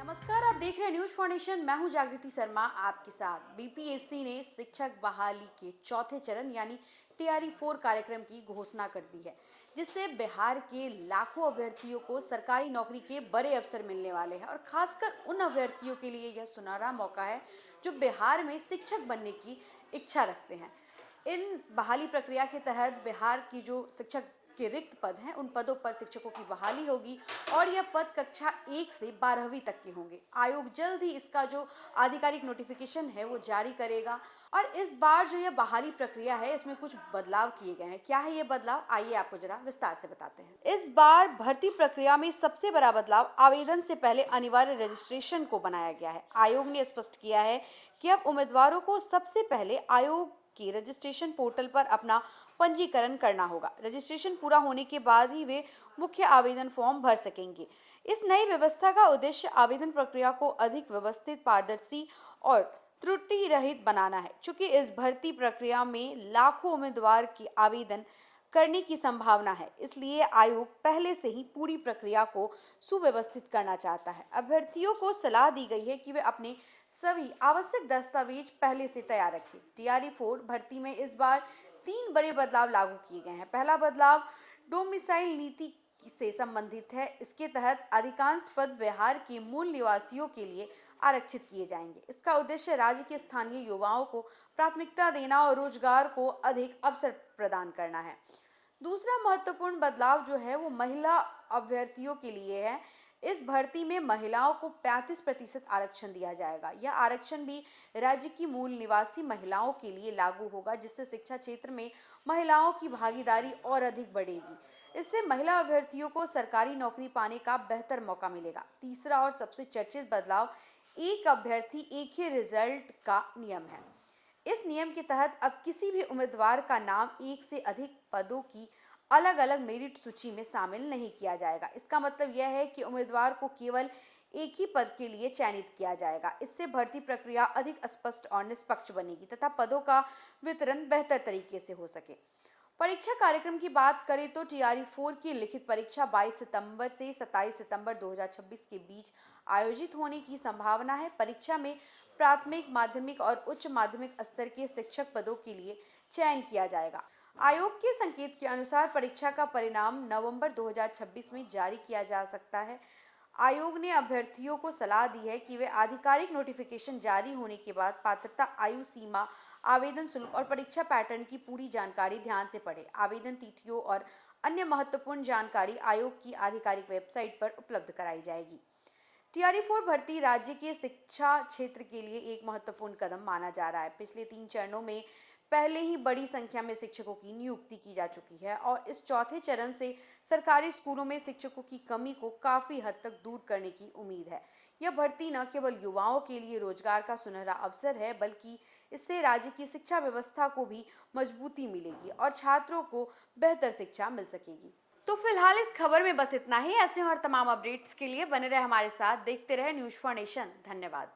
नमस्कार, आप देख रहे हैं न्यूज फाउंडेशन। मैं हूं जागृति शर्मा आपके साथ। बीपीएससी ने शिक्षक बहाली के चौथे चरण यानी टीआरई 4 कार्यक्रम की घोषणा कर दी है, जिससे बिहार के लाखों अभ्यर्थियों को सरकारी नौकरी के बड़े अवसर मिलने वाले हैं। और खासकर उन अभ्यर्थियों के लिए यह सुनहरा मौका है जो बिहार में शिक्षक बनने की इच्छा रखते हैं। इन बहाली प्रक्रिया के तहत बिहार की जो शिक्षक के रिक्त पद हैं, उन पदों पर शिक्षकों की बहाली होगी और यह पद कक्षा 1 से 12वीं तक के होंगे। आयोग जल्द ही इसका जो आधिकारिक नोटिफिकेशन है वो जारी करेगा। और इस बार जो यह बहाली प्रक्रिया है, इसमें कुछ बदलाव किए गए हैं। क्या है ये बदलाव, आइए आपको जरा विस्तार से बताते हैं। इस बार भर्ती प्रक्रिया में सबसे बड़ा बदलाव आवेदन से पहले अनिवार्य रजिस्ट्रेशन को बनाया गया है। आयोग ने स्पष्ट किया है कि अब उम्मीदवारों को सबसे पहले आयोग की रजिस्ट्रेशन पोर्टल पर अपना पंजीकरण करना होगा। रजिस्ट्रेशन पूरा होने के बाद ही वे मुख्य आवेदन फॉर्म भर सकेंगे। इस नई व्यवस्था का उद्देश्य आवेदन प्रक्रिया को अधिक व्यवस्थित, पारदर्शी और त्रुटि रहित बनाना है। चूंकि इस भर्ती प्रक्रिया में लाखों उम्मीदवार की आवेदन करने की संभावना है, इसलिए आयोग पहले से ही पूरी प्रक्रिया को सुव्यवस्थित करना चाहता है। अभ्यर्थियों को सलाह दी गई है कि वे अपने सभी आवश्यक दस्तावेज पहले से तैयार रखें। टीआरई 4 भर्ती में इस बार 3 बड़े बदलाव लागू किए गए हैं। पहला बदलाव डोमिसाइल नीति से संबंधित है। इसके तहत अधिकांश पद बिहार के मूल निवासियों के लिए आरक्षित किए जाएंगे। इसका उद्देश्य राज्य के स्थानीय युवाओं को प्राथमिकता देना और रोजगार को अधिक अवसर प्रदान करना है। दूसरा महत्वपूर्ण बदलाव जो है वो महिला अभ्यर्थियों के लिए है। इस भर्ती में महिलाओं को 35% आरक्षण दिया जाएगा। यह आरक्षण भी राज्य की मूल निवासी महिलाओं के लिए लागू होगा, जिससे शिक्षा क्षेत्र में महिलाओं की भागीदारी और अधिक बढ़ेगी। इससे महिला अभ्यर्थियों को सरकारी नौकरी पाने का बेहतर मौका मिलेगा। तीसरा और सबसे चर्चित बदलाव एक अभ्यर्थी एक ही रिजल्ट का नियम है। इस नियम के तहत अब किसी भी उम्मीदवार का नाम एक से अधिक पदों की अलग अलग मेरिट सूची में शामिल नहीं किया जाएगा। इसका मतलब यह है कि उम्मीदवार को केवल एक ही पद के लिए चयनित किया जाएगा। इससे भर्ती प्रक्रिया अधिक स्पष्ट और निष्पक्ष बनेगी तथा पदों का वितरण बेहतर तरीके से हो सके। परीक्षा कार्यक्रम की बात करें तो टीआरई 4 की लिखित परीक्षा 22 सितंबर से 27 सितंबर 2026 के बीच आयोजित होने की संभावना है। परीक्षा में प्राथमिक, माध्यमिक और उच्च माध्यमिक स्तर के शिक्षक पदों के लिए चयन किया जाएगा। आयोग के संकेत के अनुसार परीक्षा का परिणाम नवंबर 2026 में जारी किया जा सकता है। आयोग ने अभ्यर्थियों को सलाह दी है कि वे आधिकारिक नोटिफिकेशन जारी होने के बाद पात्रता, आयु सीमा, आवेदन शुल्क और परीक्षा पैटर्न की पूरी जानकारी ध्यान से पढ़ें। आवेदन तिथियों और अन्य महत्वपूर्ण जानकारी आयोग की आधिकारिक वेबसाइट पर उपलब्ध कराई जाएगी। टीआरई 4 भर्ती राज्य के शिक्षा क्षेत्र के लिए एक महत्वपूर्ण कदम माना जा रहा है। पिछले 3 चरणों में पहले ही बड़ी संख्या में शिक्षकों की नियुक्ति की जा चुकी है और इस चौथे चरण से सरकारी स्कूलों में शिक्षकों की कमी को काफी हद तक दूर करने की उम्मीद है। यह भर्ती न केवल युवाओं के लिए रोजगार का सुनहरा अवसर है, बल्कि इससे राज्य की शिक्षा व्यवस्था को भी मजबूती मिलेगी और छात्रों को बेहतर शिक्षा मिल सकेगी। तो फिलहाल इस खबर में बस इतना ही। ऐसे और तमाम अपडेट्स के लिए बने रहे हमारे साथ, देखते रहे न्यूज फाउंडेशन। धन्यवाद।